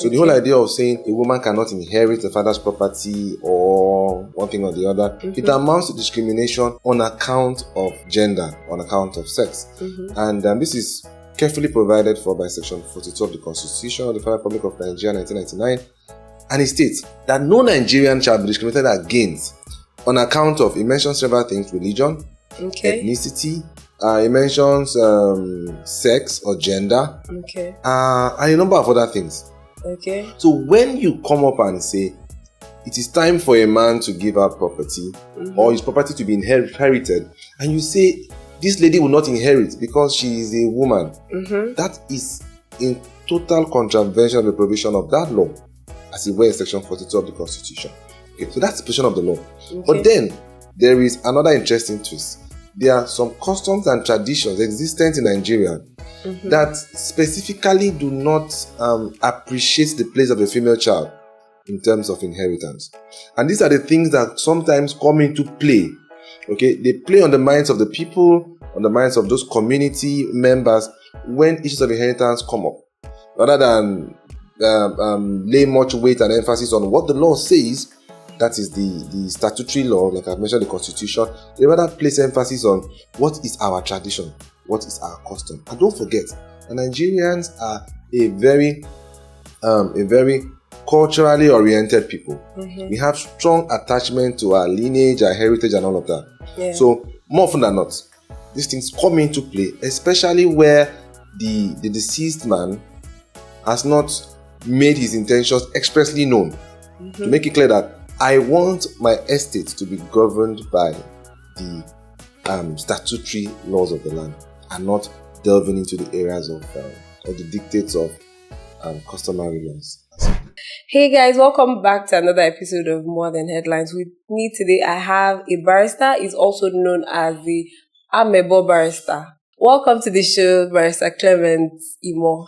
So the whole idea of saying a woman cannot inherit the father's property or one thing or the other, it amounts to discrimination on account of gender, on account of sex. And this is carefully provided for by Section 42 of the Constitution of the Federal Republic of Nigeria, 1999. And it states that no Nigerian shall be discriminated against on account of, it mentions several things, religion, ethnicity, it mentions sex or gender, and a number of other things. So when you come up and say it is time for a man to give up property or his property to be inherited, and you say this lady will not inherit because she is a woman, that is in total contravention of the provision of that law, as it were in Section 42 of the Constitution. Okay, so that's the position of the law. But then there is another interesting twist. There are some customs and traditions existent in Nigeria that specifically do not appreciate the place of the female child in terms of inheritance. And these are the things that sometimes come into play. Okay, they play on the minds of the people, on the minds of those community members when issues of inheritance come up. Rather than lay much weight and emphasis on what the law says, that is the statutory law, like I've mentioned, the Constitution, they rather place emphasis on what is our tradition, what is our custom. And don't forget, the Nigerians are a very culturally oriented people. We have strong attachment to our lineage, our heritage, and all of that. So more often than not, these things come into play, especially where the deceased man has not made his intentions expressly known. To make it clear that I want my estate to be governed by the statutory laws of the land and not delving into the areas of or the dictates of customary laws. Hey guys, welcome back to another episode of More Than Headlines. With me today, I have a barrister. He's also known as the Amebo barrister. Welcome to the show, Barrister Clement Imo.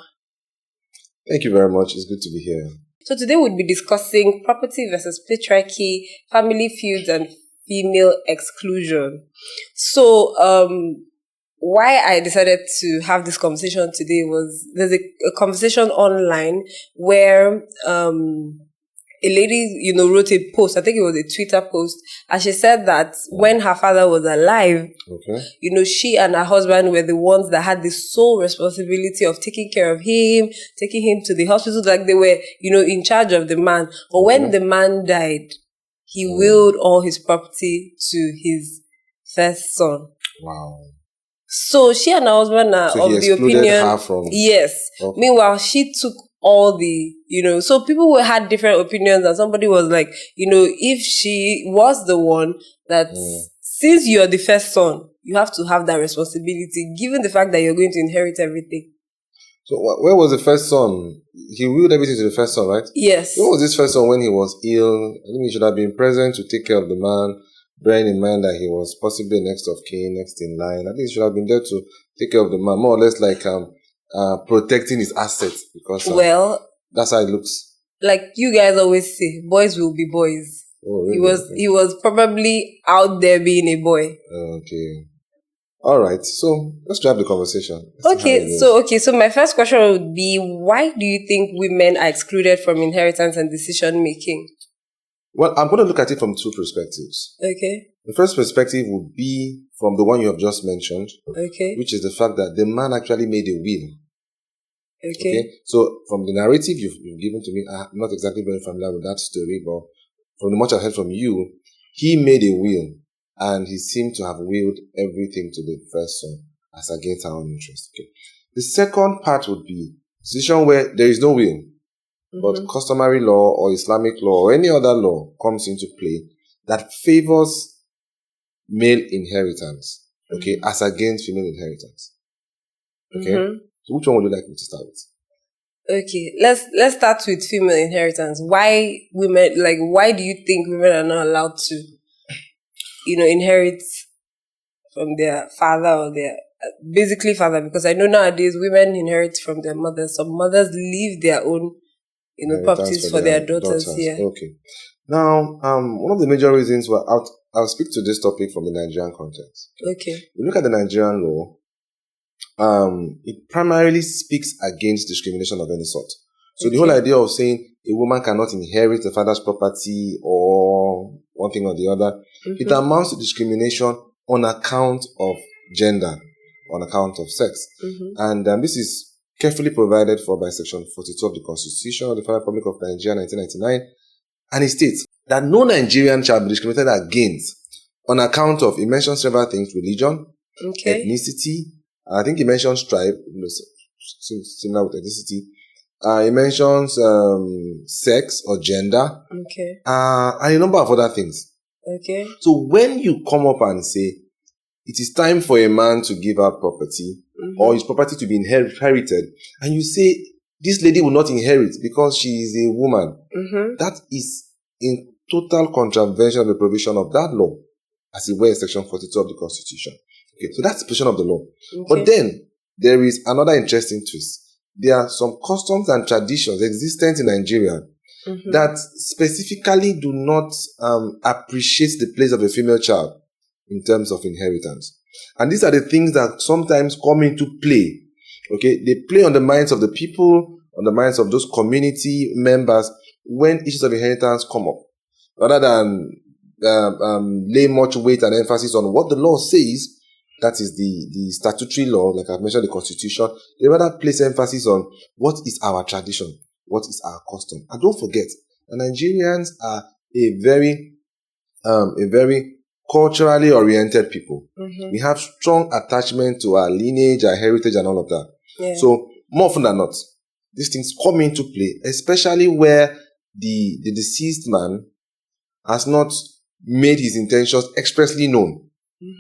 Thank you very much. It's good to be here. So today we'll be discussing property versus patriarchy, family feuds, and female exclusion. So, why I decided to have this conversation today was there's a conversation online where a lady, wrote a post. I think it was a Twitter post, and she said that when her father was alive, she and her husband were the ones that had the sole responsibility of taking care of him, taking him to the hospital, like they were, in charge of the man. But when the man died, he willed all his property to his first son. Wow. So she and her husband are of the opinion. Her from... Yes. Okay. Meanwhile, she took all the, so people had different opinions, and somebody was like, if she was the one that, since you're the first son, you have to have that responsibility, given the fact that you're going to inherit everything. So where was the first son? He willed everything to the first son, right? Yes. Where was this first son when he was ill? I think he should have been present to take care of the man, bearing in mind that he was possibly next of kin, next in line. I think he should have been there to take care of the man, more or less like protecting his assets, because that's how it looks. Like you guys always say, boys will be boys. Oh, really? He was probably out there being a boy. Okay. All right. So let's drive the conversation. So my first question would be, why do you think women are excluded from inheritance and decision making? Well, I'm going to look at it from two perspectives. Okay. The first perspective would be from the one you have just mentioned. Okay. Which is the fact that the man actually made a will. Okay. So from the narrative you've given to me, I'm not exactly very familiar with that story, but from the much I've heard from you, he made a will and he seemed to have willed everything to the first son as against her own interest. Okay. The second part would be a situation where there is no will. But customary law or Islamic law or any other law comes into play that favors male inheritance, as against female inheritance. Okay? So which one would you like me to start with? Okay, let's start with female inheritance. Why do you think women are not allowed to, inherit from their father or their basically father? Because I know nowadays women inherit from their mothers. Some mothers leave their own properties for their daughters. Yeah. Okay. Now, one of the major reasons why I'll speak to this topic from the Nigerian context. Okay. We look at the Nigerian law. It primarily speaks against discrimination of any sort. So the whole idea of saying a woman cannot inherit the father's property or one thing or the other, it amounts to discrimination on account of gender, on account of sex. And this is carefully provided for by Section 42 of the Constitution of the Federal Republic of Nigeria, 1999. And it states that no Nigerian shall be discriminated against on account of, it mentions several things: religion, ethnicity. I think it mentions tribe, similar with ethnicity. It mentions sex or gender. And a number of other things. So when you come up and say, it is time for a man to give out property, or his property to be inherited, and you say, this lady will not inherit because she is a woman, that is in total contravention of the provision of that law, as it were in Section 42 of the Constitution. Okay, so that's the position of the law. But then, there is another interesting twist. There are some customs and traditions existent in Nigeria that specifically do not appreciate the place of a female child in terms of inheritance. And these are the things that sometimes come into play. Okay, they play on the minds of the people, on the minds of those community members when issues of inheritance come up. Rather than lay much weight and emphasis on what the law says, that is the statutory law, like I've mentioned, the Constitution, they rather place emphasis on what is our tradition, what is our custom. And don't forget, the Nigerians are a very culturally oriented people. We have strong attachment to our lineage, our heritage, and all of that. So, more often than not, these things come into play, especially where the deceased man has not made his intentions expressly known.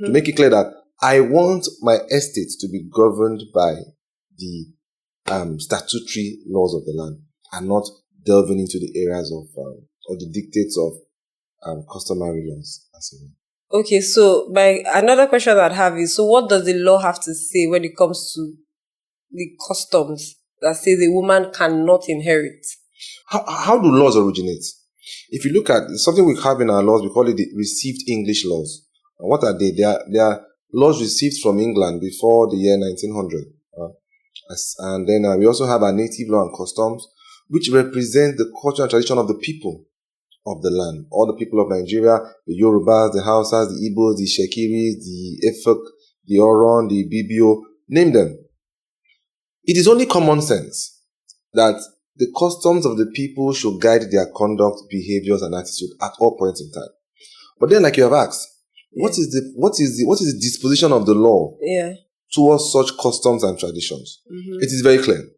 To make it clear that I want my estate to be governed by the statutory laws of the land and not delving into the areas of or the dictates of customary laws. Okay, so another question I'd have is, so what does the law have to say when it comes to the customs that says a woman cannot inherit? How do laws originate? If you look at something we have in our laws, we call it the received English laws. And what are they? They are laws received from England before the year 1900. And then we also have our native law and customs, which represent the culture and tradition of the people of the land. All the people of Nigeria, the Yorubas, the Hausas, the Igbos, the Shekiris, the Efik, the Oron, the Bibio, name them. It is only common sense that the customs of the people should guide their conduct, behaviors, and attitude at all points in time. But then, like you have asked, what is the disposition of the law towards such customs and traditions? It is very clear.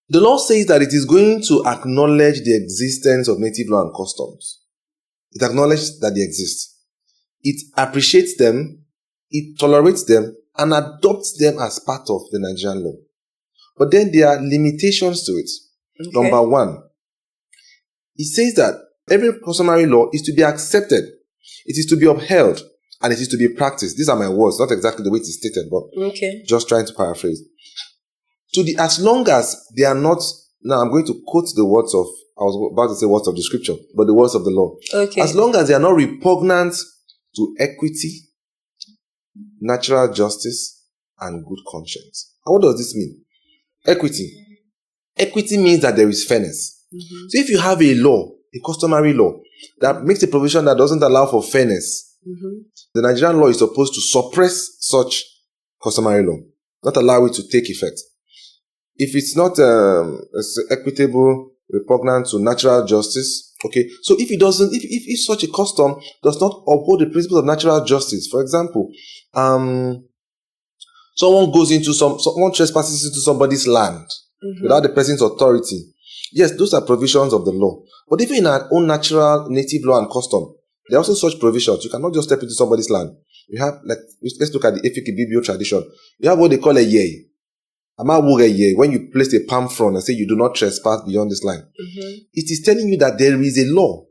The law says that it is going to acknowledge the existence of native law and customs. It acknowledges that they exist. It appreciates them, it tolerates them, and adopts them as part of the Nigerian law. But then there are limitations to it. Number one, it says that every customary law is to be accepted, it is to be upheld, and it is to be practiced. These are my words, not exactly the way it is stated, but just trying to paraphrase. As long as they are not, now I'm going to quote the words of, I was about to say words of the scripture, but the words of the law. As long as they are not repugnant to equity, natural justice, and good conscience. And what does this mean? Equity. Equity means that there is fairness. So if you have a law, a customary law, that makes a provision that doesn't allow for fairness, the Nigerian law is supposed to suppress such customary law, not allow it to take effect. If it's not equitable, repugnant to natural justice, okay. So if it doesn't, if such a custom does not uphold the principles of natural justice, for example, someone trespasses into somebody's land without the person's authority. Yes, those are provisions of the law. But even in our own natural native law and custom, there are also such provisions. You cannot just step into somebody's land. You have, let's look at the Efik Ibibio tradition. You have what they call a yei. When you place a palm front and say you do not trespass beyond this line, it is telling you that there is a law.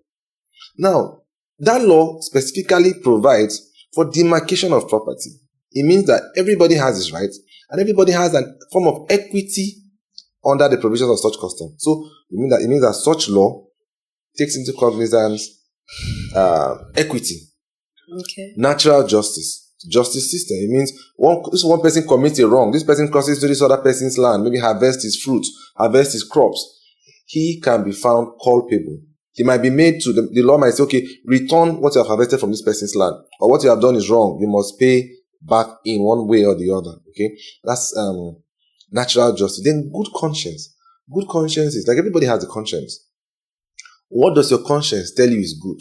Now, that law specifically provides for demarcation of property. It means that everybody has his rights and everybody has a form of equity under the provisions of such custom. So it means that such law takes into cognizance equity, natural justice. justice system. It means this one person commits a wrong. This person crosses to this other person's land, maybe harvest his fruits, harvest his crops. He can be found culpable. He might be made to, the law might say, okay, return what you have harvested from this person's land. Or what you have done is wrong. You must pay back in one way or the other. Okay? That's natural justice. Then good conscience. Good conscience is like everybody has a conscience. What does your conscience tell you is good?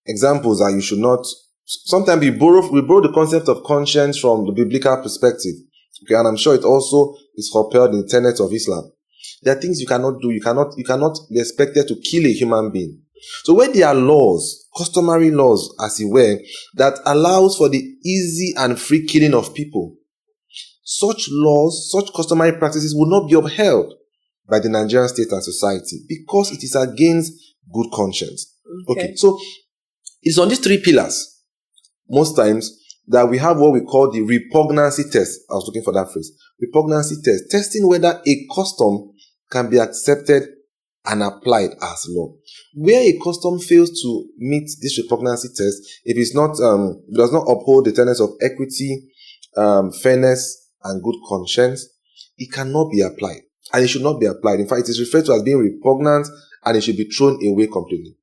Examples are you should not. Sometimes we borrow the concept of conscience from the biblical perspective. Okay, and I'm sure it also is upheld in the tenets of Islam. There are things you cannot do. You cannot be expected to kill a human being. So when there are laws, customary laws, as it were, that allows for the easy and free killing of people, such laws, such customary practices will not be upheld by the Nigerian state and society because it is against good conscience. Okay, so it's on these three pillars, most times, that we have what we call the repugnancy test. I was looking for that phrase. Repugnancy test. Testing whether a custom can be accepted and applied as law. Where a custom fails to meet this repugnancy test, if it's not, it does not uphold the tenets of equity, fairness, and good conscience, it cannot be applied. And it should not be applied. In fact, it is referred to as being repugnant and it should be thrown away completely.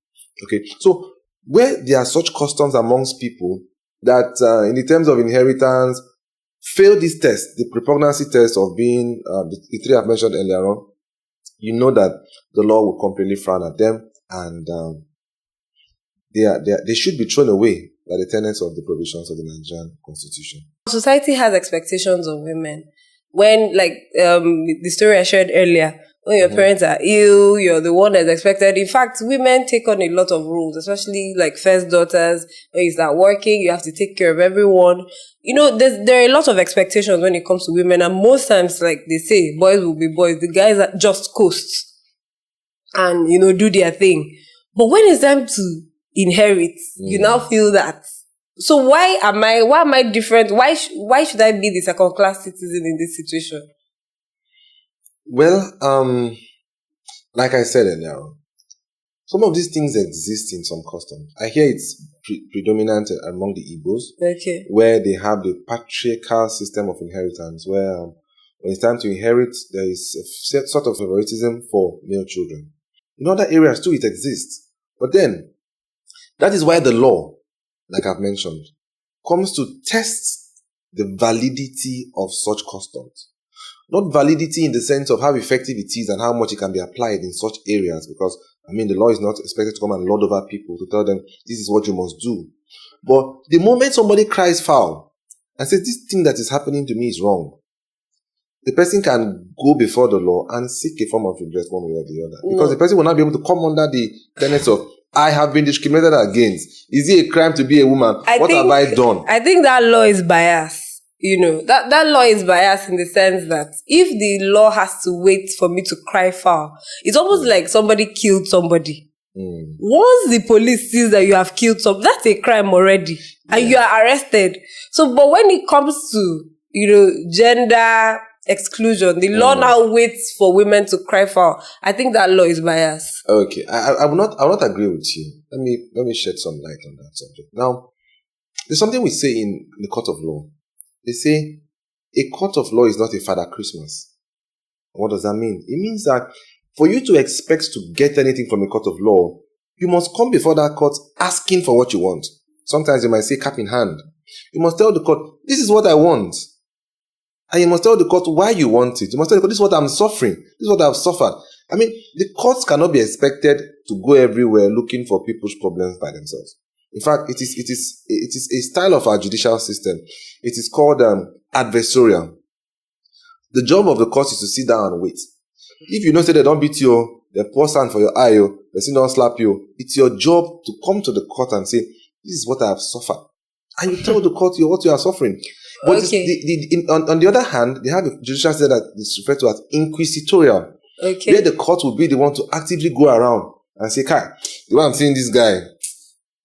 Okay, so where there are such customs amongst people that in the terms of inheritance fail this test, the repugnancy test of being the three I've mentioned earlier on, you know that the law will completely frown at them and they should be thrown away by the tenets of the provisions of the Nigerian Constitution. Society has expectations of women. When, like the story I shared earlier, when your parents are ill, you're the one that's expected. In fact, women take on a lot of roles, especially like first daughters. When you start working, you have to take care of everyone. You know, there are a lot of expectations when it comes to women. And most times, like they say, boys will be boys. The guys are just coast and, you know, do their thing. But when it's time to inherit, you now feel that. So why am I different? Why should I be the second class citizen in this situation? Well, like I said earlier, some of these things exist in some customs. I hear it's predominant among the Igbos, where they have the patriarchal system of inheritance, where when it's time to inherit, there is a sort of favoritism for male children. In other areas too, it exists. But then, that is why the law, like I've mentioned, comes to test the validity of such customs. Not validity in the sense of how effective it is and how much it can be applied in such areas, because, I mean, the law is not expected to come and lord over people to tell them, this is what you must do. But the moment somebody cries foul and says, this thing that is happening to me is wrong, the person can go before the law and seek a form of redress one way or the other. Because the person will not be able to come under the tenets of, I have been discriminated against. Is it a crime to be a woman? What have I done? I think that law is biased. You know, that law is biased in the sense that if the law has to wait for me to cry foul, it's almost like somebody killed somebody. Once the police sees that you have killed somebody, that's a crime already. And you are arrested. So, but when it comes to, you know, gender exclusion, the law now waits for women to cry foul. I think that law is biased. Okay, I will not agree with you. Let me shed some light on that subject. Now, there's something we say in the court of law. They say a court of law is not a Father Christmas. What does that mean? It means that for you to expect to get anything from a court of law, you must come before that court asking for what you want. Sometimes you might say cap in hand. You must tell the court, this is what I want. And you must tell the court why you want it. You must tell the court, this is what I'm suffering. This is what I've suffered. I mean, the courts cannot be expected to go everywhere looking for people's problems by themselves. In fact, it is a style of our judicial system. It is called adversarial. The job of the court is to sit down and wait. If you don't say they don't beat you, they pour sand for your eye, they say don't slap you, it's your job to come to the court and say, this is what I have suffered. And you tell the court what you are suffering. But on the other hand, they have a judicial system that is referred to as inquisitorial. Where the court will be the one to actively go around and say, Kai, the way I'm seeing this guy,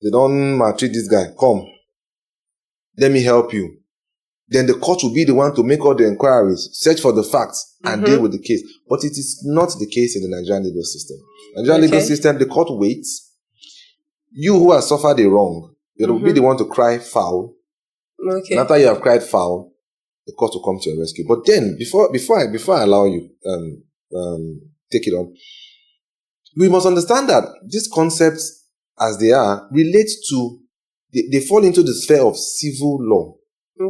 they don't maltreat this guy. Come. Let me help you. Then the court will be the one to make all the inquiries, search for the facts, and deal with the case. But it is not the case in the Nigerian legal system. Nigerian legal system, the court waits. You who have suffered a wrong, it will be the one to cry foul. Okay. And after you have cried foul, the court will come to your rescue. But then, before I allow you take it on, we must understand that these concepts, as they are, relate to they fall into the sphere of civil law,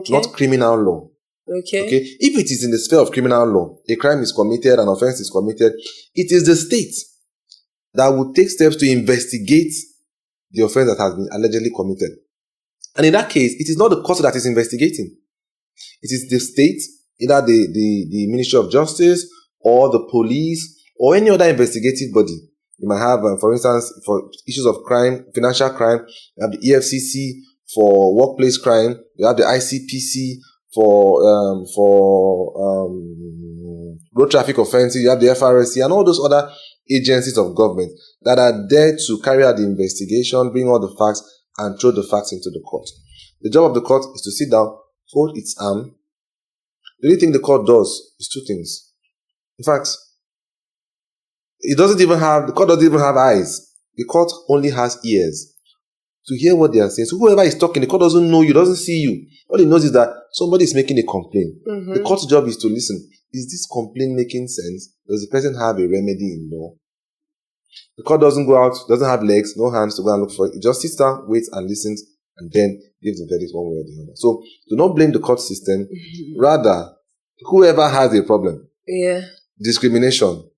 not criminal law. Okay. If it is in the sphere of criminal law, a crime is committed, an offense is committed, it is the state that will take steps to investigate the offense that has been allegedly committed. And in that case, it is not the court that is investigating. It is the state, either the Ministry of Justice or the police or any other investigative body. You might have, for instance, for issues of crime, financial crime, you have the EFCC. For workplace crime, you have the ICPC. For road traffic offenses, you have the FRSC and all those other agencies of government that are there to carry out the investigation, bring all the facts, and throw the facts into the court. The job of the court is to sit down, hold its arm. The only thing the court does is two things. In fact, the court doesn't even have eyes. The court only has ears to hear what they are saying. So whoever is talking, the court doesn't know you, doesn't see you. All it knows is that somebody is making a complaint. The court's job is to listen. Is this complaint making sense? Does the person have a remedy in law? The court doesn't go out, doesn't have legs, no hands to go and look for it. It just sits down, waits and listens, and then gives the verdict one way or the other. So do not blame the court system. Rather, whoever has a problem, discrimination,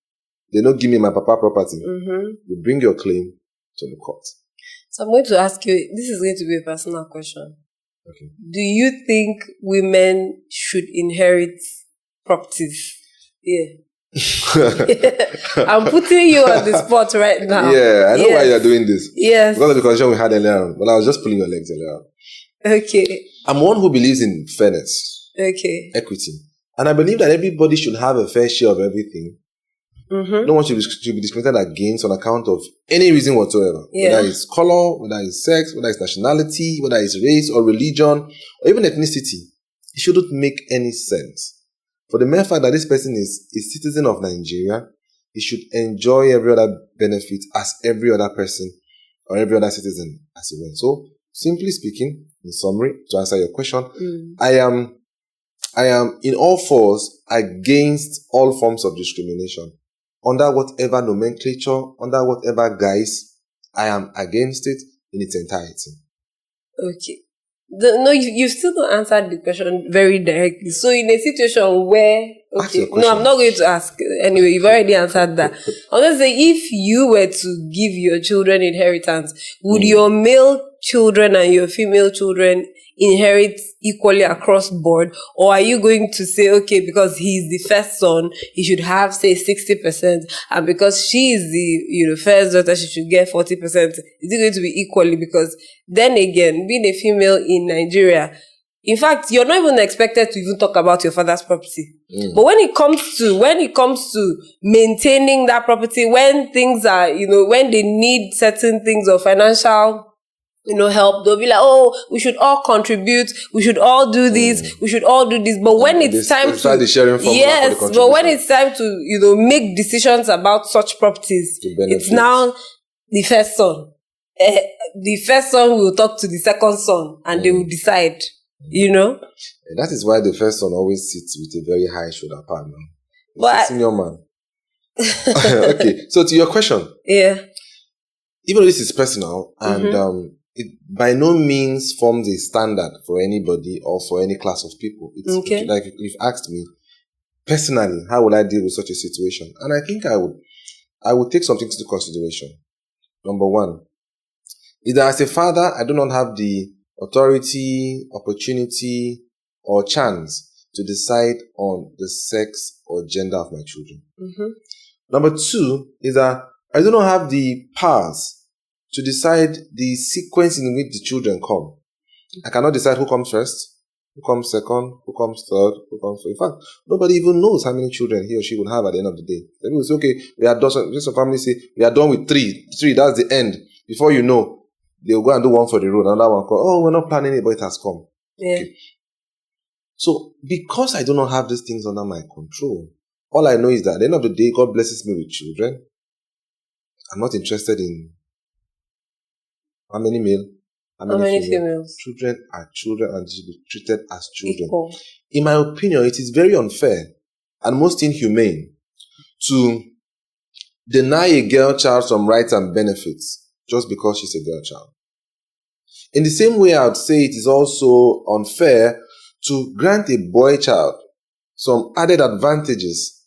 they don't give me my papa property. You bring your claim to the court. So I'm going to ask you, this is going to be a personal question. Okay. Do you think women should inherit properties? Yeah. I'm putting you on the spot right now. Yeah, I know why you're doing this. Yes. Because of the conversation we had earlier on. But I was just pulling your legs earlier on. Okay. I'm one who believes in fairness. Okay. Equity. And I believe that everybody should have a fair share of everything. No one should be discriminated against on account of any reason whatsoever. Yeah. Whether it's color, whether it's sex, whether it's nationality, whether it's race or religion, or even ethnicity. It shouldn't make any sense. For the mere fact that this person is a citizen of Nigeria, he should enjoy every other benefit as every other person or every other citizen as he will. So, simply speaking, in summary, to answer your question, I am in all fours against all forms of discrimination. Under whatever nomenclature, under whatever guise, I am against it in its entirety. Okay. No, you still not answered the question very directly. So in a situation where, okay, no, I'm not going to ask. Anyway, you've already answered that. I was going to say, if you were to give your children inheritance, would your male children and your female children inherit equally across board? Or are you going to say, okay, because he's the first son, he should have, say, 60%, and because she is the first daughter, she should get 40%? Is it going to be equally? Because then again, being a female in Nigeria, in fact, you're not even expected to even talk about your father's property. But when it comes to maintaining that property, when things are, when they need certain things or financial help, they'll be like, oh, we should all contribute, we should all do this, we should all do this. But when it's time to, when it's time to, make decisions about such properties, it's now the first son. The first son will talk to the second son and they will decide, And that is why the first son always sits with a very high shoulder pad now. But senior man. Okay, so to your question. Yeah. Even though this is personal and it by no means forms a standard for anybody or for any class of people. It's like if you've asked me, personally, how would I deal with such a situation? And I think I would take something into consideration. Number one, is that as a father, I do not have the authority, opportunity, or chance to decide on the sex or gender of my children. Number two is that I do not have the powers to decide the sequence in which the children come. I cannot decide who comes first, who comes second, who comes third, who comes fourth. In fact, nobody even knows how many children he or she will have at the end of the day. They will say, okay, we are done. Just a family say, we are done with three. That's the end. Before you know, they'll go and do one for the road, another one call, oh, we're not planning it, but it has come. Yeah. Okay. So, because I do not have these things under my control, all I know is that at the end of the day, God blesses me with children. I'm not interested in how many male, How many females? Children are children and should be treated as children. Equal. In my opinion, it is very unfair and most inhumane to deny a girl child some rights and benefits just because she's a girl child. In the same way, I would say it is also unfair to grant a boy child some added advantages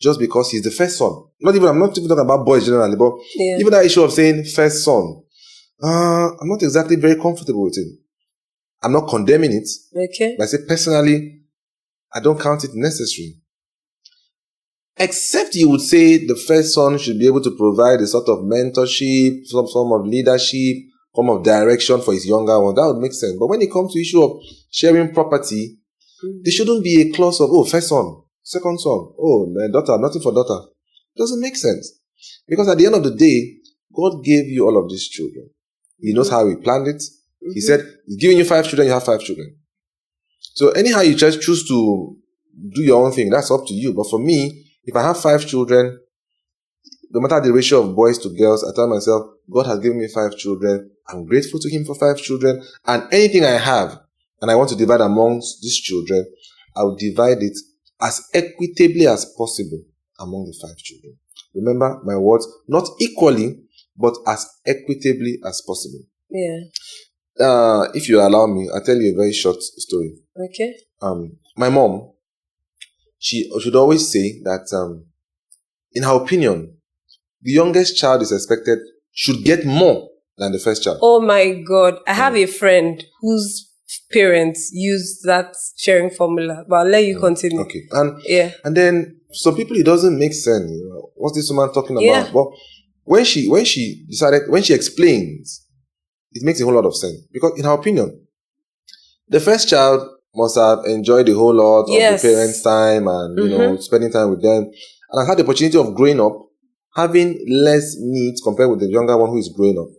just because he's the first son. I'm not even talking about boys generally, but even that issue of saying first son, I'm not exactly very comfortable with it. I'm not condemning it. Okay. But I say personally, I don't count it necessary. Except you would say the first son should be able to provide a sort of mentorship, some form of leadership, form of direction for his younger one. That would make sense. But when it comes to issue of sharing property, there shouldn't be a clause of, first son, second son, daughter, nothing for daughter. It doesn't make sense. Because at the end of the day, God gave you all of these children. He knows how he planned it. He said, he's giving you 5 children, you have 5 children. So anyhow you just choose to do your own thing, that's up to you. But for me, if I have 5 children, no matter the ratio of boys to girls, I tell myself, God has given me 5 children. I'm grateful to him for 5 children. And anything I have, and I want to divide amongst these children, I will divide it as equitably as possible among the 5 children. Remember my words, not equally, but as equitably as possible. Yeah. If you allow me, I'll tell you a very short story. Okay. My mom, she should always say that, in her opinion, the youngest child is expected should get more than the first child. Oh my God. I have a friend whose parents use that sharing formula, but I'll let you continue. Okay. And then some people, it doesn't make sense. What's this woman talking about? But when she explains, it makes a whole lot of sense. Because in her opinion, the first child must have enjoyed a whole lot of the parents' time and, spending time with them. And has had the opportunity of growing up, having less needs compared with the younger one who is growing up.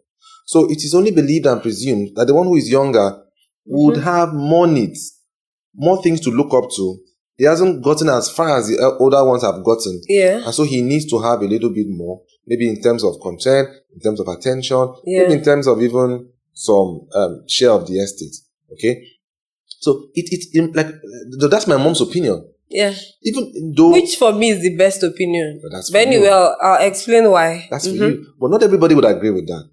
So it is only believed and presumed that the one who is younger would have more needs, more things to look up to. He hasn't gotten as far as the older ones have gotten. Yeah. And so he needs to have a little bit more, maybe in terms of concern, in terms of attention, maybe in terms of even some share of the estate. Okay? So that's my mom's opinion. Yeah. Even though, which for me is the best opinion. But anyway, I'll explain why. That's for you. But not everybody would agree with that.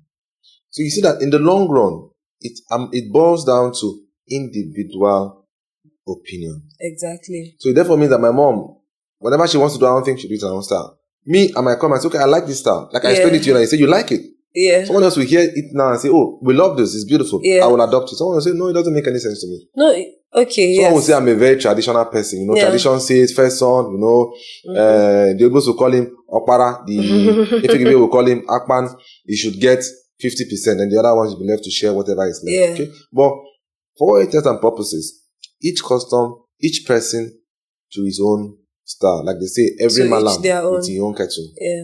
So you see that in the long run, it boils down to individual opinion. Exactly. So it therefore means that my mom, whenever she wants to do her own thing, she do it her own style. Me, I might come and say, okay, I like this style. Like I explained it to you and you say, you like it. Yeah. Someone else will hear it now and say, oh, we love this, it's beautiful. Yeah. I will adopt it. Someone will say, no, it doesn't make any sense to me. No, okay, Someone will say I'm a very traditional person. Tradition says first son, the Igbos will call him Okpara, the Ifegibe will call him Akpan. He should get 50% and the other one should be left to share whatever is left. Yeah. Okay? But for all intents and purposes, each custom, each person to his own style. Like they say, every malam with his own kettle. Yeah.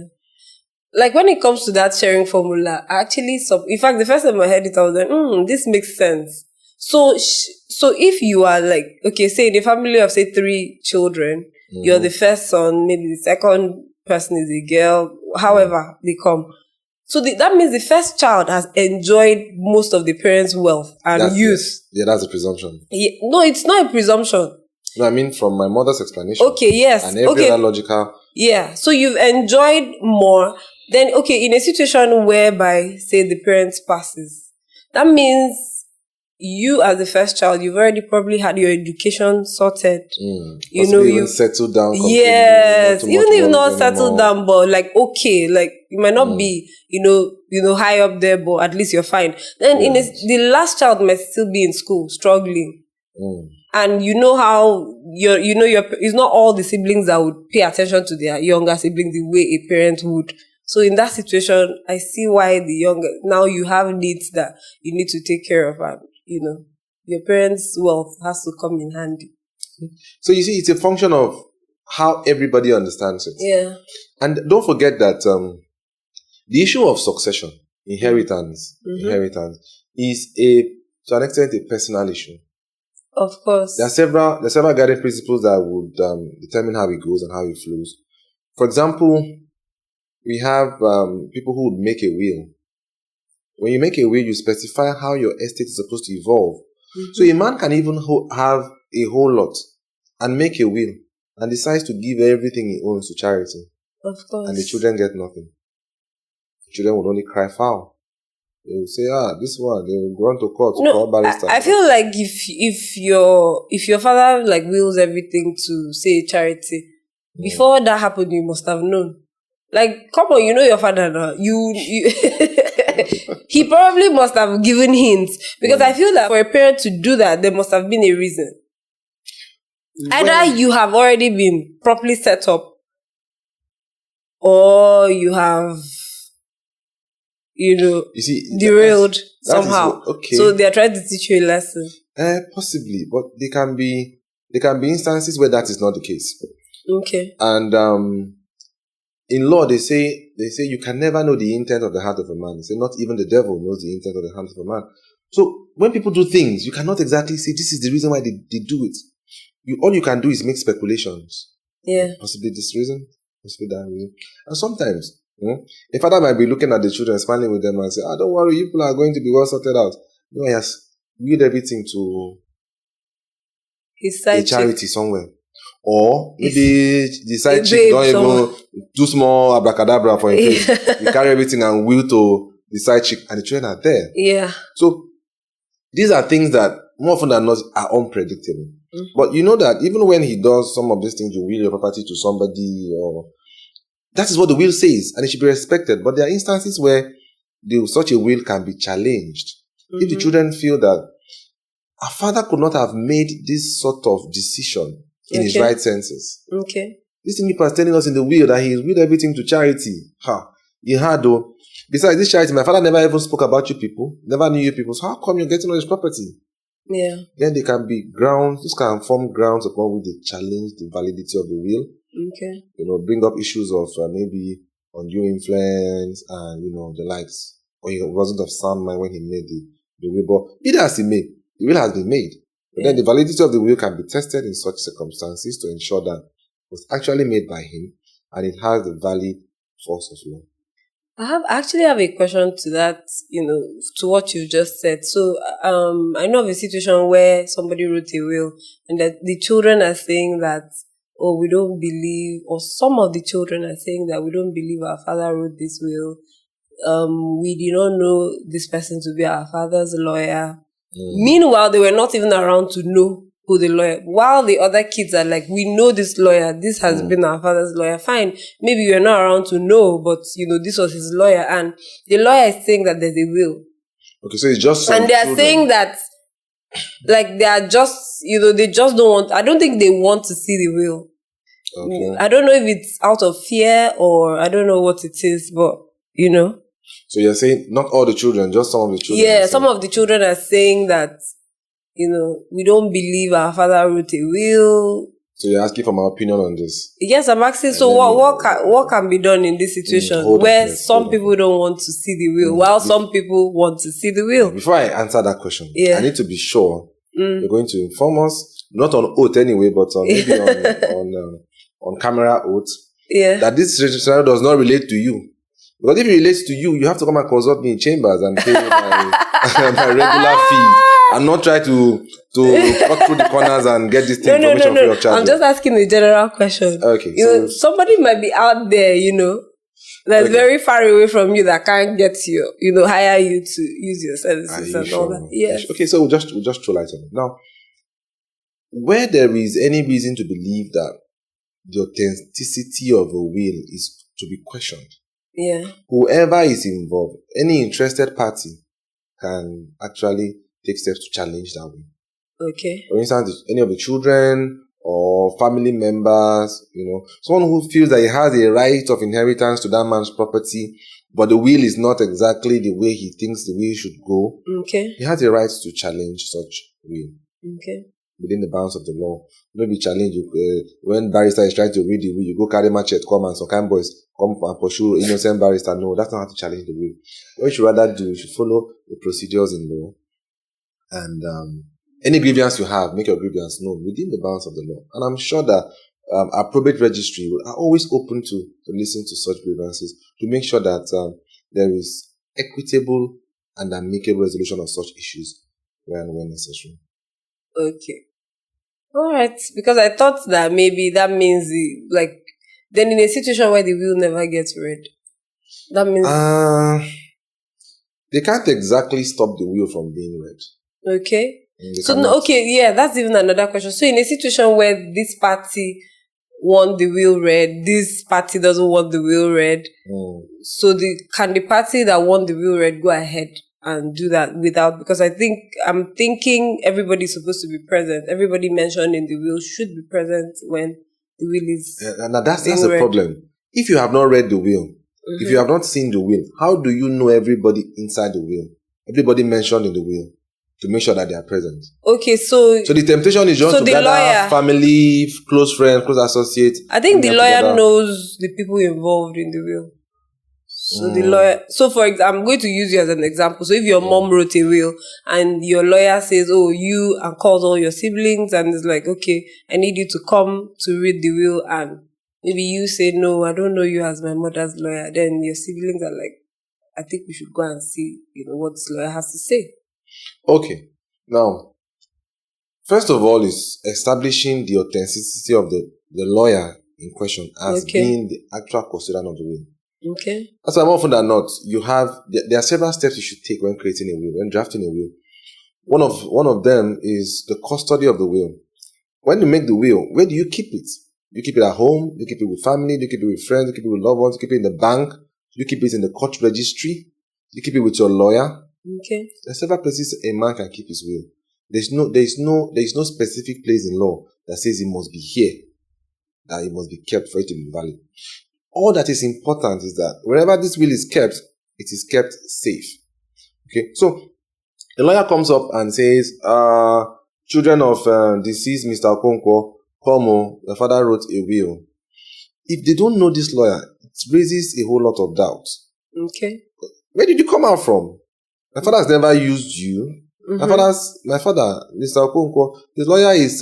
Like when it comes to that sharing formula, actually, in fact, the first time I heard it, I was like, this makes sense. So if you are like, okay, say in a family of, say, 3 children, you're the first son, maybe the second person is a girl, however they come. So that means the first child has enjoyed most of the parents' wealth and youth. Yeah, that's a presumption. Yeah, no, it's not a presumption. No, I mean from my mother's explanation. Okay, yes. And every other logical. Yeah, so you've enjoyed more. Then, okay, in a situation whereby, say, the parents passes, that means you as the first child, you've already probably had your education sorted. You've settled down. Yes, even if you've not settled down, but like, okay, like you might not be, high up there, but at least you're fine. Then the last child might still be in school, struggling. And you know how it's not all the siblings that would pay attention to their younger siblings the way a parent would. So in that situation, I see why now you have needs that you need to take care of, and your parents' wealth has to come in handy. So you see, it's a function of how everybody understands it. Yeah. And don't forget that the issue of succession, inheritance, is to an extent a personal issue. Of course. There are several guiding principles that would determine how it goes and how it flows. For example, we have people who would make a will. When you make a will, you specify how your estate is supposed to evolve. So a man can even have a whole lot and make a will and decides to give everything he owns to charity. Of course. And the children get nothing. The children will only cry foul. They will say, this one, they will go on to court to call barrister. I feel like if your father like wills everything to say charity, before that happened, you must have known. Like, come on, you know your father now. You he probably must have given hints, because I feel that for a parent to do that, there must have been a reason. Either you have already been properly set up, or you have, derailed somehow. Okay. So they are trying to teach you a lesson. Possibly, but there can be instances where that is not the case. Okay. And in law, they say you can never know the intent of the heart of a man. They say not even the devil knows the intent of the heart of a man. So when people do things, you cannot exactly say this is the reason why they do it. All you can do is make speculations. Yeah. Possibly this reason, possibly that reason. And sometimes, a father might be looking at the children, smiling with them and say, don't worry, you people are going to be well sorted out. He has willed everything to his a charity somewhere. Or maybe the side chick don't even do small abracadabra for him. You carry everything and will to the side chick, and the children are there. Yeah. So these are things that more often than not are unpredictable. But you know that even when he does some of these things, you will your property to somebody, or that is what the will says, and it should be respected. But there are instances where such a will can be challenged. If the children feel that our father could not have made this sort of decision in his right senses. Okay. This thing is telling us in the will that he willed everything to charity. He had though. Besides this charity, my father never even spoke about you people, never knew you people. So how come you're getting all this property? Yeah. Then they can be grounds, this can form grounds upon which they challenge the validity of the will. Okay. Bring up issues of maybe undue influence and, the likes. Or he wasn't of sound mind when he made the will. But either as he made, the will has been made. But then the validity of the will can be tested in such circumstances to ensure that it was actually made by him and it has the valid force of law. I actually have a question to that, to what you just said. So, I know of a situation where somebody wrote a will and that the children are saying that, we don't believe, or some of the children are saying that we don't believe our father wrote this will. We did not know this person to be our father's lawyer. Meanwhile, they were not even around to know who the lawyer, while the other kids are like, we know this lawyer, this has been our father's lawyer. Fine, maybe you're not around to know, but this was his lawyer, and the lawyer is saying that there's a will. Okay, so it's just and they are saying that, like, they are just, they just don't want, I don't think they want to see the will. Okay. I don't know if it's out of fear or I don't know what it is, but So you're saying not all the children, just some of the children? Yeah, some of the children are saying that, we don't believe our father wrote a will. So you're asking for my opinion on this? Yes, I'm asking. So what can be done in this situation where some people don't want to see the will, while some people want to see the will? Before I answer that question, I need to be sure you're going to inform us, not on oath anyway, but maybe on camera oath, that this scenario does not relate to you. Because if it relates to you, you have to come and consult me in chambers and pay my regular fee, and not try to cut through the corners and get this information free of charge. I'm just asking a general question. Okay. Somebody might be out there, that's very far away from you, that can't get you, hire you to use your services and all that. Yes. Okay, so we'll just throw light on it. Now, where there is any reason to believe that the authenticity of a will is to be questioned, whoever is involved, any interested party can actually take steps to challenge that will. Okay. For instance, any of the children or family members, someone who feels that he has a right of inheritance to that man's property, but the will is not exactly the way he thinks the will should go. Okay. He has a right to challenge such will. Okay. Within the bounds of the law. Maybe challenge when barrister is trying to read the will, you go carry machete, come and some kind boys come and pursue innocent barrister. No, that's not how to challenge the will. What you should rather do, you should follow the procedures in law. And any grievance you have, make your grievance known within the bounds of the law. And I'm sure that our probate registry are always open to listen to such grievances, to make sure that there is equitable and amicable resolution of such issues where and when necessary. Okay. All right. Because I thought that maybe that means then in a situation where the will never gets read, that means they can't exactly stop the will from being read. Okay. That's even another question. So in a situation where this party want the will read, this party doesn't want the will read, so can the party that want the will read go ahead and do that without? Because I'm thinking everybody's supposed to be present. Everybody mentioned in the will should be present when the will is. Now that's the problem. If you have not read the will, if you have not seen the will, how do you know everybody inside the will? Everybody mentioned in the will, to make sure that they are present. Okay, so the temptation is just to gather family, close friends, close associates. I think the lawyer knows the people involved in the will. So the lawyer. So for example, I'm going to use you as an example. So if your mom wrote a will and your lawyer says, "Oh, you," and calls all your siblings and is like, "Okay, I need you to come to read the will," and maybe you say, "No, I don't know you as my mother's lawyer." Then your siblings are like, "I think we should go and see, what this lawyer has to say." Okay. Now, first of all, is establishing the authenticity of the lawyer in question as being the actual custodian of the will. Okay. As I'm often than not, there are several steps you should take when creating a will, when drafting a will. One of them is the custody of the will. When you make the will, where do you keep it? You keep it at home, you keep it with family, you keep it with friends, you keep it with loved ones, you keep it in the bank, you keep it in the court registry, you keep it with your lawyer. Okay. There are several places a man can keep his will. There is no specific place in law that says it must be here, that it must be kept for it to be valid. All that is important is that wherever this will is kept, it is kept safe. Okay, so the lawyer comes up and says, children of deceased Mr. Okonkwo, Komo, the father wrote a will. If they don't know this lawyer, it raises a whole lot of doubts. Okay. Where did you come out from? My father has never used you. My father, Mr. Okonkwo, his lawyer is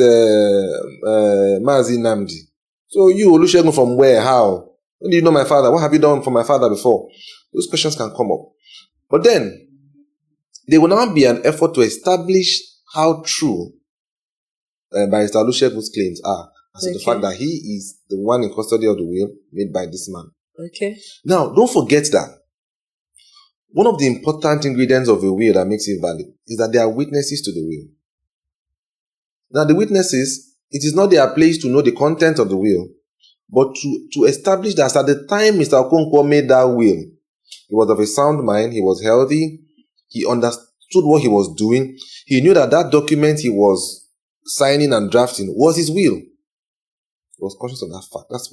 Mazi Namdi. So you, Olusegun, from where? How? When do you know my father? What have you done for my father before? Those questions can come up. But then, there will now be an effort to establish how true Barrister Olusegun's claims are. So the fact that he is the one in custody of the will made by this man. Okay. Now, don't forget that one of the important ingredients of a will that makes it valid is that there are witnesses to the will. Now, the witnesses, it is not their place to know the content of the will, but to establish that at the time Mr. Okonkwo made that will, he was of a sound mind, he was healthy, he understood what he was doing, he knew that document he was signing and drafting was his will. He was conscious of that fact. That's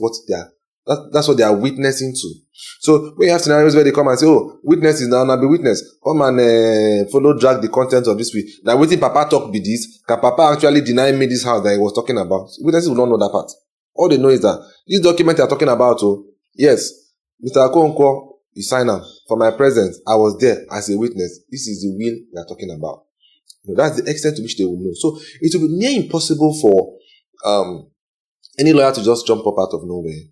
what they are witnessing to. So when you have scenarios where they come and say, "Oh, witness is now be witness. Come and drag the content of this will. Now, waiting Papa talk be this. Can Papa actually deny me this house that he was talking about?" Witnesses will not know that part. All they know is that this document they are talking about, yes, Mr. Okonkwo, you sign up for my presence. I was there as a witness. This is the will we are talking about. That's the extent to which they will know. So it will be near impossible for any lawyer to just jump up out of nowhere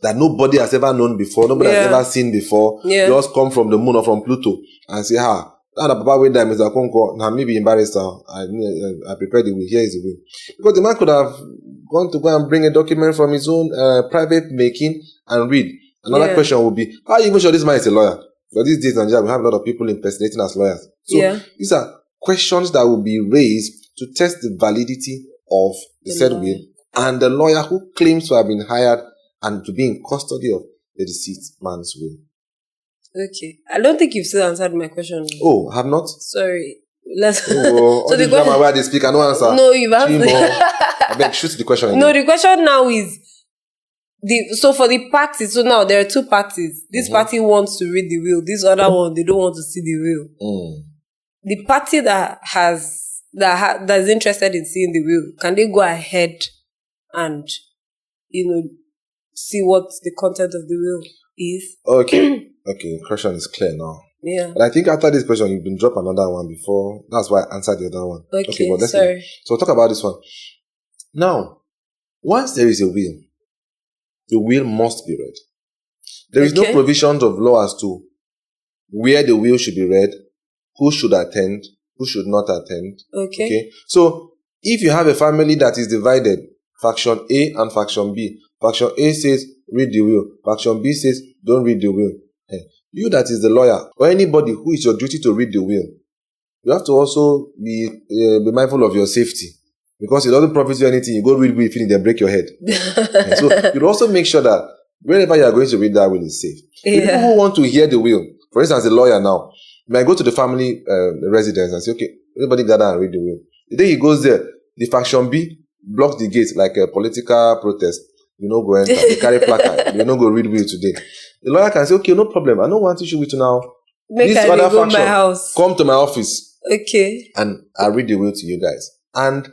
that nobody has ever known before, nobody has ever seen before. Yeah. Just come from the moon or from Pluto and say, "Now the Papa went there, Mr. Okonkwo, now maybe embarrassed. I prepared the will. Here is the will." Because the man could have gone to go and bring a document from his own private making and read. Another question would be, how are you even sure this man is a lawyer? Because these days in Nigeria, we have a lot of people impersonating as lawyers. So these are questions that will be raised to test the validity of the said will and the lawyer who claims to have been hired and to be in custody of the deceased man's will. Okay. I don't think you've still answered my question. Oh, have not? Sorry. So the question where they speak, I no answer. No, you've answered. I beg, shoot the question again. No, the question now is for the parties. So now there are two parties. This party wants to read the will. This other one, they don't want to see the will. The party that's interested in seeing the will, can they go ahead and see what the content of the will is? Okay. Okay, the question is clear now. Yeah. But I think after this question, you've been dropped another one before. That's why I answered the other one. Okay, but sorry. So we'll talk about this one. Now, once there is a will, the will must be read. There is no provisions of law as to where the will should be read, who should attend, who should not attend. Okay. So if you have a family that is divided, faction A and faction B, faction A says read the will, faction B says don't read the will. You that is the lawyer or anybody who is your duty to read the will, you have to also be mindful of your safety, because it doesn't profit you anything. You go read will, finish, then break your head. So you also make sure that wherever you are going to read that will is safe. The people who want to hear the will, for instance, a lawyer now, you might go to the family residence and say, okay, everybody gather and read the will. The day he goes there, the faction B blocks the gate like a political protest. You know, go enter. They carry placard. You know, go read will today. The lawyer can say, okay, no problem. I don't want issue with you now. This other faction, my house. Come to my office. Okay. And I'll read the will to you guys. And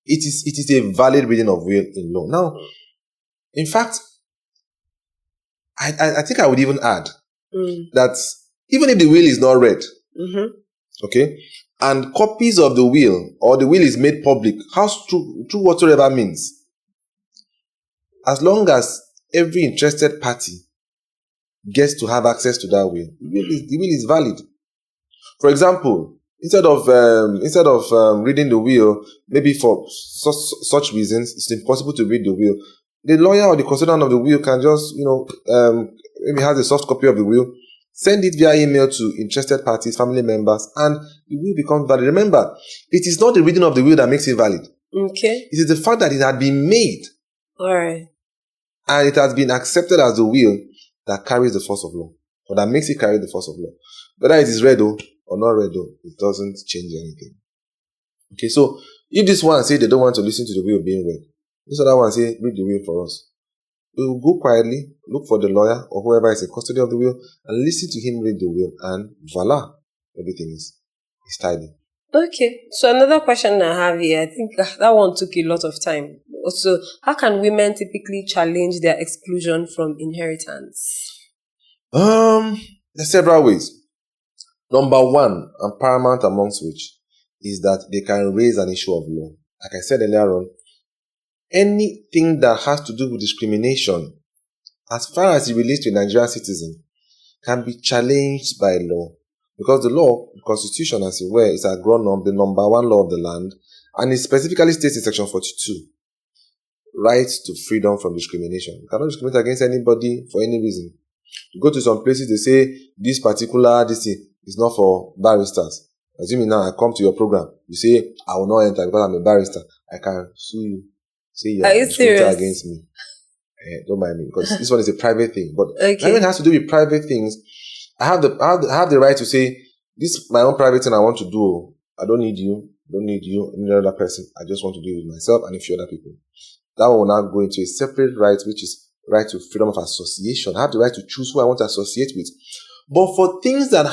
it is a valid reading of will in law. Now, in fact, I think I would even add that even if the will is not read, okay, and copies of the will or the will is made public, through whatsoever means, as long as every interested party gets to have access to that will, the will is valid. For example, instead of reading the will, maybe for such reasons, it's impossible to read the will. The lawyer or the custodian of the will can just, maybe has a soft copy of the will, send it via email to interested parties, family members, and the will becomes valid. Remember, it is not the reading of the will that makes it valid. Okay. It is the fact that it had been made. All right. And it has been accepted as the will that carries the force of law, or that makes it carry the force of law. Whether it is read or not read, it doesn't change anything. Okay, so if this one say they don't want to listen to the will being read, this other one say read the will for us, we will go quietly, look for the lawyer or whoever is in custody of the will, and listen to him read the will, and voila, everything is tidy. Okay, so another question I have here, I think that one took a lot of time. Also, how can women typically challenge their exclusion from inheritance? There's several ways. Number one, and paramount amongst which, is that they can raise an issue of law. Like I said earlier on, anything that has to do with discrimination, as far as it relates to a Nigerian citizen, can be challenged by law. Because the law, the constitution, as you were, is a grown-up, the number one law of the land, and it specifically states in section 42, rights to freedom from discrimination. You cannot discriminate against anybody for any reason. You go to some places, they say, this thing is not for barristers. Assuming now I come to your program, you say, I will not enter because I'm a barrister. I can sue you. Say you are discriminating against me. Don't mind me, because this one is a private thing. But when it has to do with private things, I have the right to say, this is my own private thing I want to do. I don't need you, any other person. I just want to do it with myself and a few other people. That will now go into a separate right, which is right to freedom of association. I have the right to choose who I want to associate with. But for things that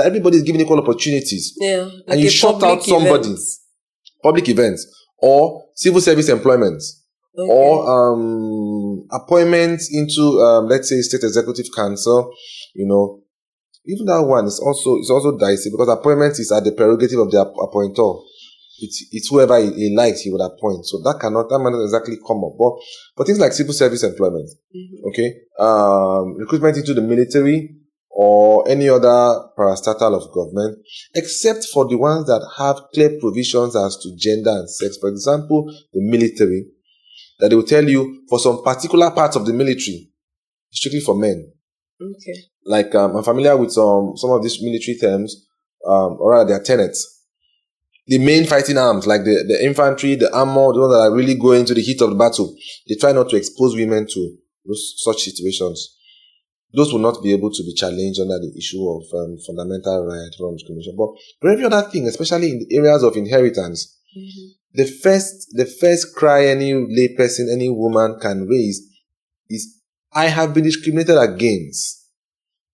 everybody is given equal opportunities, like and you shut out somebody, public events, or civil service employment, or appointments into, let's say, state executive council, even that one is also dicey, because appointment is at the prerogative of the appointer. It's whoever he likes, he would appoint. So that might not exactly come up. But things like civil service employment, recruitment into the military or any other parastatal of government, except for the ones that have clear provisions as to gender and sex. For example, the military, that they will tell you for some particular parts of the military, strictly for men. Okay. Like I'm familiar with some of these military terms, or rather their tenets. The main fighting arms, like the infantry, the armor, the ones that are really going into the heat of the battle, they try not to expose women to such situations. Those will not be able to be challenged under the issue of fundamental right from discrimination. But for every other thing, especially in the areas of inheritance, the first cry any layperson, any woman can raise is, I have been discriminated against.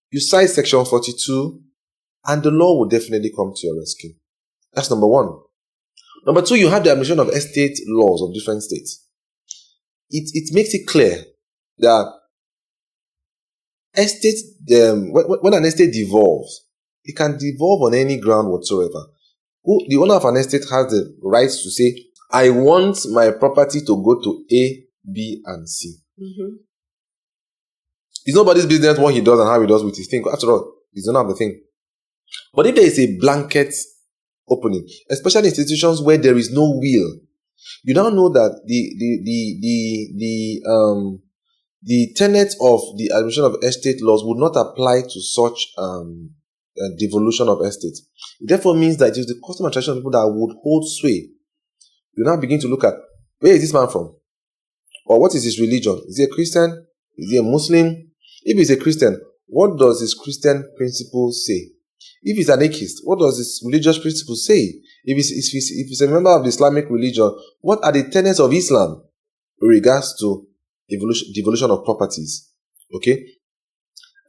You cite section 42, and the law will definitely come to your rescue. That's number one. Number two, you have the administration of estate laws of different states. It makes it clear that when an estate devolves, it can devolve on any ground whatsoever. The owner of an estate has the right to say, I want my property to go to A, B, and C. It's nobody's business what he does and how he does with his thing. After all, he's the owner of the thing. But if there is a blanket opening, especially institutions where there is no will, you now know that the tenets of the administration of estate laws would not apply to such devolution of estate. It therefore means that it is the custom and tradition of people that would hold sway. You now begin to look at, where is this man from? Or what is his religion? Is he a Christian? Is he a Muslim? If he's a Christian, what does his Christian principles say? If he's an atheist, what does his religious principles say? If he's a member of the Islamic religion, what are the tenets of Islam with regards to devolution of properties? Okay?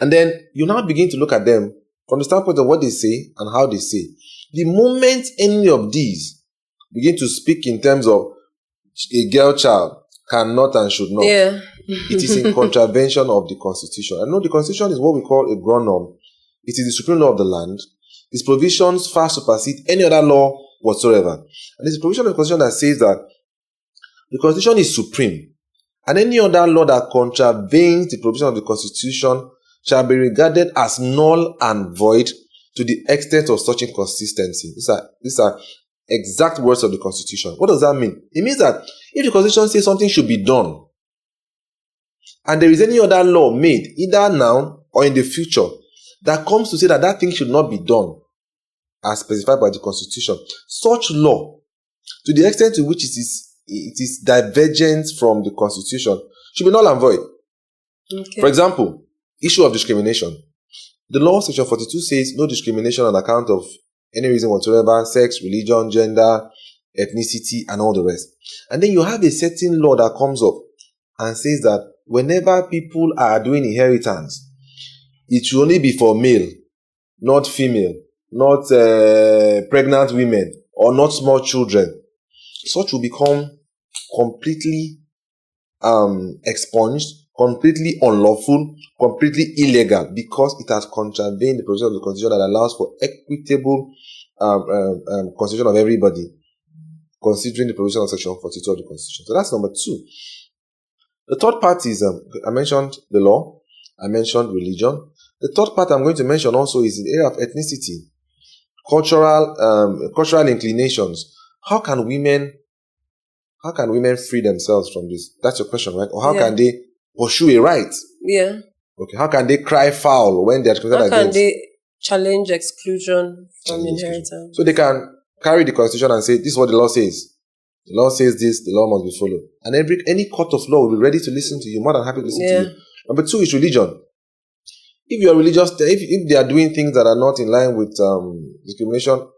And then you now begin to look at them from the standpoint of what they say and how they say. The moment any of these begin to speak in terms of a girl child cannot and should not, it is in contravention of the Constitution. I know the Constitution is what we call a ground norm. It is the supreme law of the land. Its provisions far supersede any other law whatsoever. And it's a provision of the Constitution that says that the Constitution is supreme, and any other law that contravenes the provision of the Constitution shall be regarded as null and void to the extent of such inconsistency. These are exact words of the Constitution. What does that mean? It means that if the Constitution says something should be done, and there is any other law made, either now or in the future, that comes to say that that thing should not be done as specified by the Constitution, such law, to the extent to which it is divergent from the Constitution, should be null and void. Okay. For example, issue of discrimination. The law, section 42, says no discrimination on account of any reason whatsoever, sex, religion, gender, ethnicity, and all the rest. And then you have a certain law that comes up and says that whenever people are doing inheritance, it should only be for male, not female, not pregnant women, or not small children. Such will become completely expunged, completely unlawful, completely illegal, because it has contravened the provision of the Constitution that allows for equitable constitution of everybody, considering the provision of section 42 of the Constitution. So that's number 2. The third part is, I mentioned the law, I mentioned religion. The third part I'm going to mention also is in the area of ethnicity, cultural inclinations. How can women free themselves from this? That's your question, right? Or how can they pursue a right? Yeah. Okay. How can they cry foul when they are considered against? How can they challenge exclusion from inheritance? So they can carry the Constitution and say, this is what the law says. The law says this, the law must be followed. And any court of law will be ready to listen to you, more than happy to listen to you. Number 2 is religion. If you are religious, if they are doing things that are not in line with discrimination,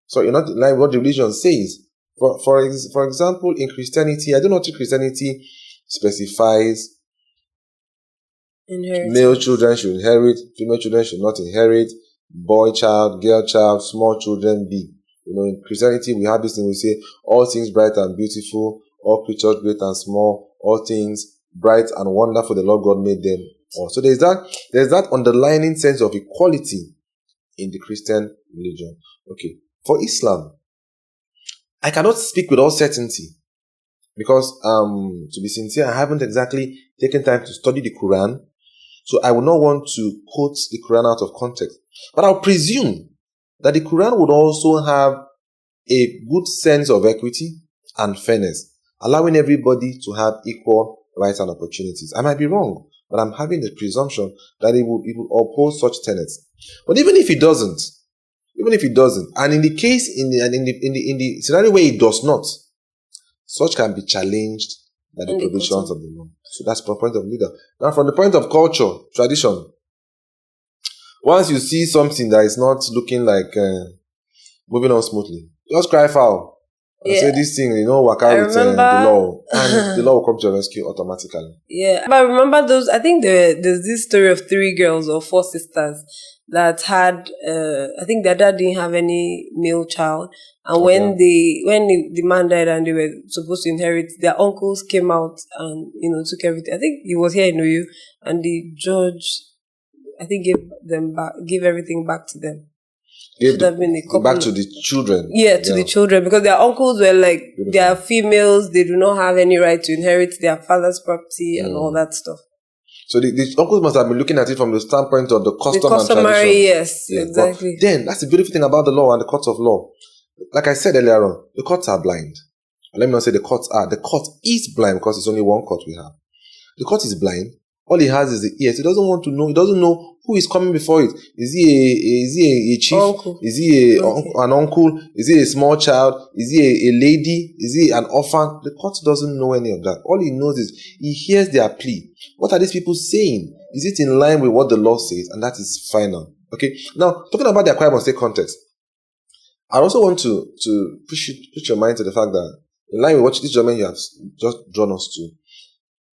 so you're not in line with what the religion says. For example, in Christianity, I don't know if Christianity specifies male children should inherit, female children should not inherit, boy child, girl child, small children be. In Christianity, we have this thing, we say, all things bright and beautiful, all creatures great and small, all things bright and wonderful, the Lord God made them all. So there's that underlying sense of equality in the Christian religion. Okay. For Islam, I cannot speak with all certainty because, to be sincere, I haven't exactly taken time to study the Quran. So I would not want to quote the Quran out of context. But I'll presume that the Quran would also have a good sense of equity and fairness, allowing everybody to have equal rights and opportunities. I might be wrong, but I'm having the presumption that it will oppose such tenets. But even if it doesn't, and in the case, in the scenario where it does not, such can be challenged by the provisions of the law. So that's from the point of leader. Now, from the point of culture, tradition, once you see something that is not looking like moving on smoothly, just cry foul. And say this thing, work out with the law. And the law will come to your rescue automatically. Yeah. But I remember those, I think there's this story of 3 girls or 4 sisters that had, I think their dad didn't have any male child. And when the man died and they were supposed to inherit, their uncles came out and, took everything. I think he was here in OU, and the judge, I think, gave everything back to them. Back to the children. Yeah, to the children, because their uncles were like, beautiful. They are females, they do not have any right to inherit their father's property and all that stuff. So the uncles must have been looking at it from the standpoint of the custom and tradition. Yes, exactly. But then, that's the beautiful thing about the law and the courts of law. Like I said earlier on, the courts are blind. Let me not say the courts are. The court is blind because it's only one court we have. The court is blind. All he has is the ears. He doesn't want to know. He doesn't know who is coming before it. Is he a chief? Uncle. Is he an uncle? Is he a small child? Is he a lady? Is he an orphan? The court doesn't know any of that. All he knows is he hears their plea. What are these people saying? Is it in line with what the law says? And that is final. Okay. Now, talking about the Akwa Ibom State context, I also want to put your mind to the fact that in line with what this gentleman you have just drawn us to,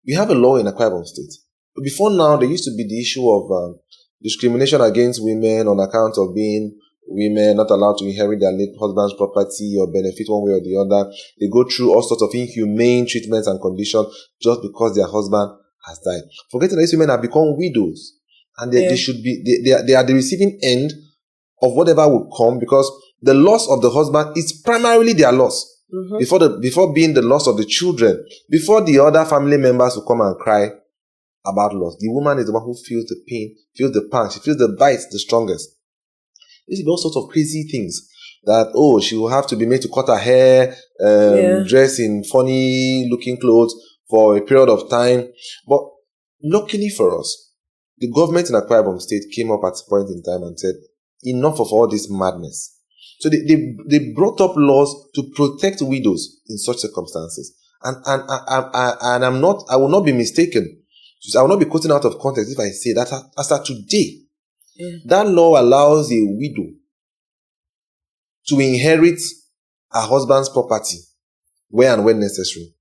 we have a law in Akwa Ibom State. But before now, there used to be the issue of discrimination against women on account of being women, not allowed to inherit their late husband's property or benefit one way or the other. They go through all sorts of inhumane treatments and conditions just because their husband has died. Forgetting that these women have become widows, and they should be they are the receiving end of whatever would come, because the loss of the husband is primarily their loss. Before being the loss of the children, before the other family members will come and cry about loss. The woman is the one who feels the pain, feels the punch, she feels the bite the strongest. This is all sorts of crazy things that, she will have to be made to cut her hair, dress in funny looking clothes for a period of time. But luckily for us, the government in Akwa Ibom State came up at a point in time and said, enough of all this madness. So they brought up laws to protect widows in such circumstances. And I will not be mistaken. I will not be quoting out of context if I say that as of today, that law allows a widow to inherit her husband's property where and when necessary.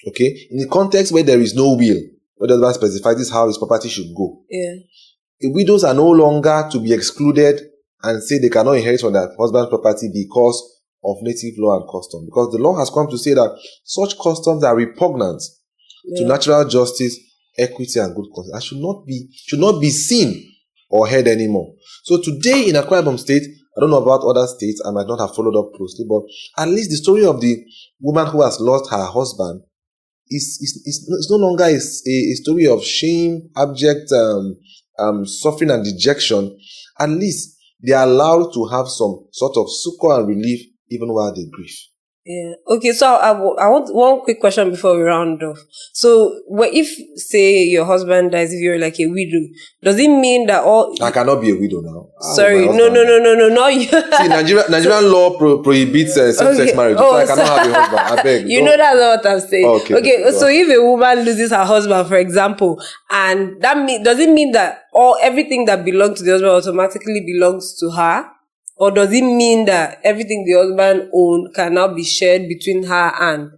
Okay? In the context where there is no will, where the husband specifies this is how his property should go. The widows are no longer to be excluded and say they cannot inherit from their husband's property because of native law and custom. Because the law has come to say that such customs are repugnant to natural justice, equity, and good conscience, and should not be seen or heard anymore. So today in Akwa Ibom State, I don't know about other states, I might not have followed up closely, but at least the story of the woman who has lost her husband is no longer a story of shame, abject suffering and dejection. At least they are allowed to have some sort of succor and relief even while they grieve. Yeah. Okay, so I want one quick question before we round off. So, if, say, your husband dies, if you're like a widow, does it mean that all... I cannot be a widow now. Sorry, no, not you. See, Nigerian law prohibits same-sex marriage, so I cannot have a husband. I beg. You know that's not what I'm saying. Okay, so if a woman loses her husband, for example, and does it mean that everything that belongs to the husband automatically belongs to her? Or does it mean that everything the husband owns can now be shared between her and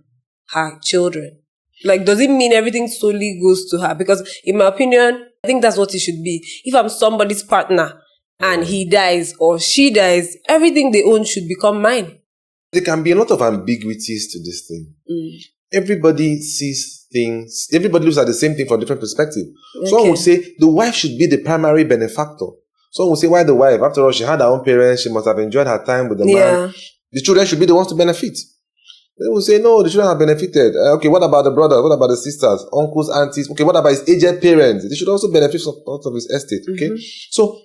her children? Like, does it mean everything solely goes to her? Because in my opinion, I think that's what it should be. If I'm somebody's partner and he dies or she dies, everything they own should become mine. There can be a lot of ambiguities to this thing. Everybody sees things, everybody looks at the same thing from a different perspective. Someone would say the wife should be the primary benefactor. Someone will say, why the wife? After all, she had her own parents. She must have enjoyed her time with the man. The children should be the ones to benefit. They will say, no, the children have benefited. Okay, what about the brothers? What about the sisters, uncles, aunties? Okay, what about his aged parents? They should also benefit from part of his estate. Okay? So,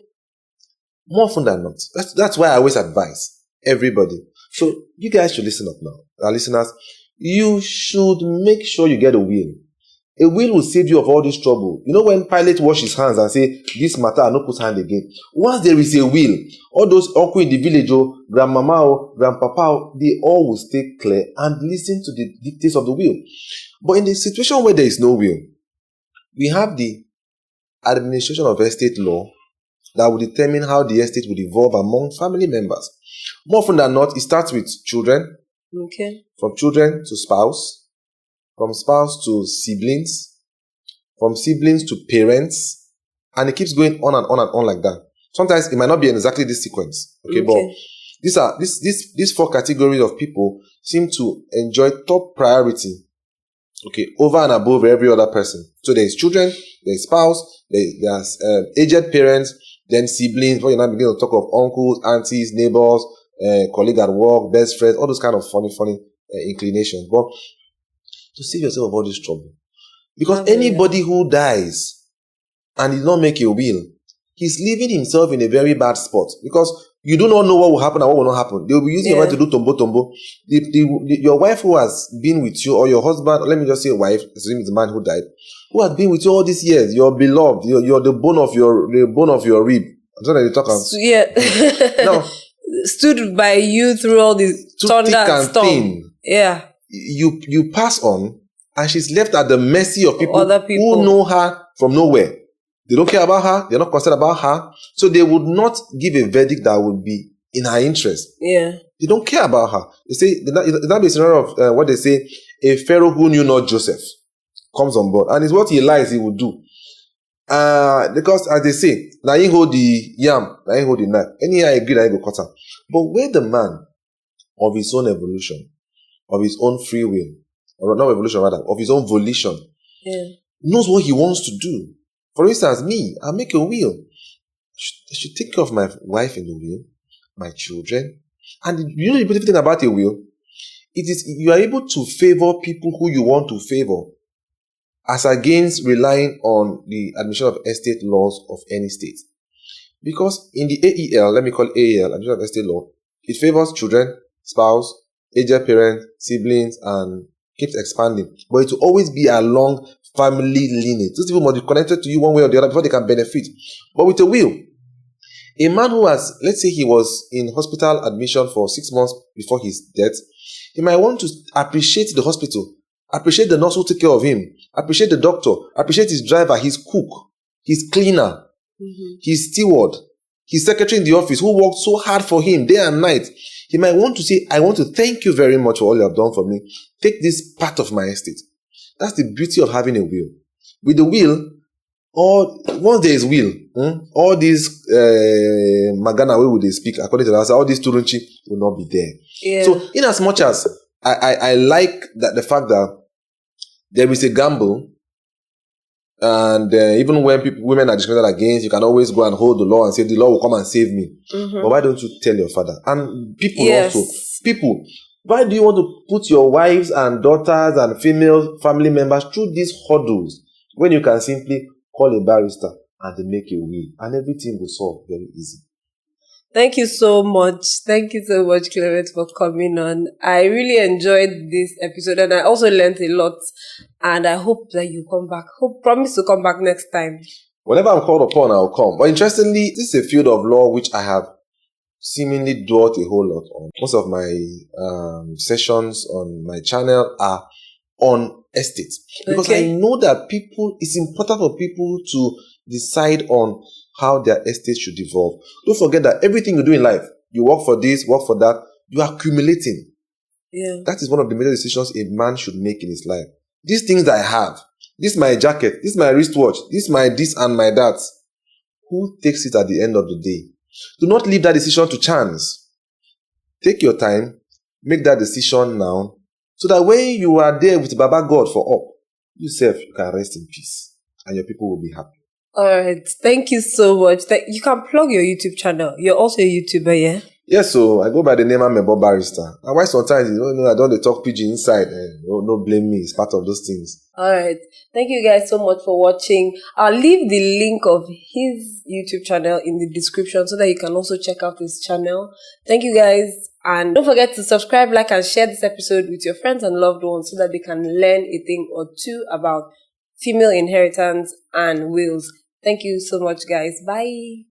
more often than not, that's why I always advise everybody. So, you guys should listen up now. Our listeners, you should make sure you get a will. A will save you of all this trouble. You know when Pilate washed his hands and say, this matter, I no put hand again. Once there is a will, all those uncle in the village, grandmama, grandpapa, they all will stay clear and listen to the dictates of the will. But in the situation where there is no will, we have the administration of estate law that will determine how the estate will evolve among family members. More often than not, it starts with children. Okay. From children to spouse. From spouse to siblings, from siblings to parents, and it keeps going on and on and on like that. Sometimes it might not be in exactly this sequence, but these four categories of people seem to enjoy top priority, over and above every other person. So there's children, there's spouse, there's aged parents, then siblings. Before you now begin to talk of uncles, aunties, neighbors, colleague at work, best friends, all those kind of funny inclinations. But to save yourself of all this trouble. Because anybody who dies and he did not make a will, he's leaving himself in a very bad spot because you do not know what will happen and what will not happen. They will be using your wife to do tombo. Your wife who has been with you, or your husband, or let me just say wife, assuming it's the man who died, who has been with you all these years, your beloved, you're the bone of your rib. I'm sorry, they talk about. Yeah. Now, stood by you through all this thunder and storm. Thin. Yeah. You pass on, and she's left at the mercy of other people who know her from nowhere. They don't care about her. They're not concerned about her. So they would not give a verdict that would be in her interest. Yeah. They don't care about her. They say, that be a scenario of what they say, a Pharaoh who knew not Joseph comes on board. And it's what he lies he will do. Because as they say, now he hold the yam, now he hold the knife. Anyhow I agree, I go cut her. But where the man of his own evolution, of his own free will, or not evolution rather, of his own volition, knows what he wants to do. For instance, me, I'll make a will. I should take care of my wife in the will, my children. And you know the beautiful thing about a will? It is you are able to favor people who you want to favor, as against relying on the admission of estate laws of any state. Because in the AEL, let me call AEL, admission of estate law, it favors children, spouse, aged parents, siblings, and keeps expanding. But it will always be along family lineage. Those people must be connected to you one way or the other before they can benefit. But with a will, a man who has, let's say he was in hospital admission for 6 months before his death, he might want to appreciate the hospital, appreciate the nurse who took care of him, appreciate the doctor, appreciate his driver, his cook, his cleaner, his steward, his secretary in the office who worked so hard for him day and night. He might want to say, I want to thank you very much for all you have done for me. Take this part of my estate. That's the beauty of having a will. With the will, once there is will, all these magana way would they speak, according to the answer, all these turunchi will not be there. Yeah. So, in as much as I like that the fact that there is a gamble, and even when women are discriminated against, you can always go and hold the law and say the law will come and save me. But why don't you tell your father? And people also, why do you want to put your wives and daughters and female family members through these hurdles when you can simply call a barrister and make a will and everything will solve very easy? Thank you so much. Thank you so much, Clement, for coming on. I really enjoyed this episode and I also learned a lot. And I hope that you come back. Promise to come back next time. Whenever I'm called upon, I'll come. But interestingly, this is a field of law which I have seemingly dwelt a whole lot on. Most of my sessions on my channel are on estates. Because I know that it's important for people to decide on how their estate should evolve. Don't forget that everything you do in life, you work for this, work for that, you are accumulating. Yeah. That is one of the major decisions a man should make in his life. These things that I have, this is my jacket, this is my wristwatch, this is my this and my that. Who takes it at the end of the day? Do not leave that decision to chance. Take your time, make that decision now, so that when you are there with Baba God for up, yourself, you can rest in peace and your people will be happy. All right. Thank you so much. You can plug your YouTube channel. You're also a YouTuber, yeah? Yes, so I go by the name I'm a Bob Barrister. And why sometimes I don't talk PG inside. No blame me. It's part of those things. All right. Thank you guys so much for watching. I'll leave the link of his YouTube channel in the description so that you can also check out his channel. Thank you guys. And don't forget to subscribe, like, and share this episode with your friends and loved ones so that they can learn a thing or two about female inheritance and wills. Thank you so much, guys. Bye.